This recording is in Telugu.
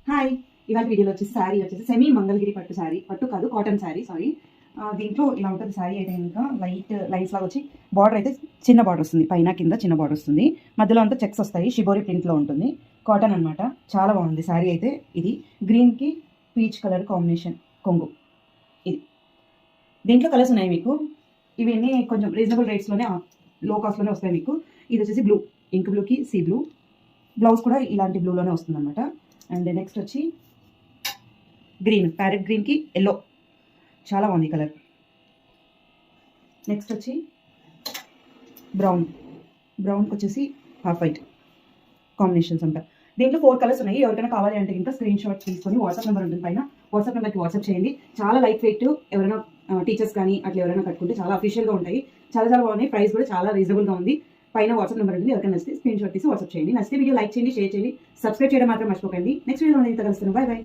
హాయ్, ఇవాళ వీడియోలో వచ్చేసి శారీ వచ్చేసి సెమీ మంగళగిరి పట్టు శారీ, పట్టు కాదు కాటన్ శారీ, సారీ. దీంట్లో ఇలా ఉంటుంది శారీ అయితే ఇంకా లైట్ లైన్స్ లాగా వచ్చి బార్డర్ అయితే చిన్న బార్డర్ వస్తుంది, పైన కింద చిన్న బార్డర్ వస్తుంది, మధ్యలో అంతా చెక్స్ వస్తాయి, షిబోరి ప్రింట్లో ఉంటుంది, కాటన్ అనమాట. చాలా బాగుంది శారీ అయితే. ఇది గ్రీన్కి పీచ్ కలర్ కాంబినేషన్ కొంగు. ఇది దీంట్లో కలర్స్ ఉన్నాయి మీకు. ఇవన్నీ కొంచెం రీజనబుల్ రేట్స్లోనే, లో కాస్ట్లోనే వస్తాయి మీకు. ఇది వచ్చేసి బ్లూ, ఇంక్ బ్లూకి సీ బ్లూ, బ్లౌజ్ కూడా ఇలాంటి బ్లూలోనే వస్తుంది అనమాట. అండ్ నెక్స్ట్ వచ్చి గ్రీన్, ప్యారెట్ గ్రీన్కి ఎల్లో, చాలా బాగుంది కలర్. నెక్స్ట్ వచ్చి బ్రౌన్, బ్రౌన్కి వచ్చేసి హాఫ్ వైట్ కాంబినేషన్స్ అంట. దీంట్లో 4 కలర్స్ ఉన్నాయి. ఎవరికైనా కావాలి అంటే ఇంకా స్క్రీన్ షాట్ తీసుకొని వాట్సాప్ నెంబర్ ఉంటుంది పైన, వాట్సాప్ నెంబర్కి వాట్సాప్ చేయండి. చాలా లైట్ వెయిట్, ఎవరైనా టీచర్స్ కానీ అట్లా ఎవరైనా కట్టుకుంటే చాలా అఫీషియల్గా ఉంటాయి, చాలా చాలా బాగున్నాయి. ప్రైస్ కూడా చాలా రీజనబుల్గా ఉంది. పైన వాట్సాప్ నెంబర్ ఉంటుంది, ఎవరికైనా నచ్చితే స్క్రీన్ షాట్ తీసి వాట్సాప్ చేయండి. నచ్చితే వీడియో లైక్ చేయండి, షేర్ చేయండి, సబ్స్క్రైబ్ చేయడం మాత్రం మర్చిపోకండి. నెక్స్ట్ వీడియో కలుస్తాను. By by.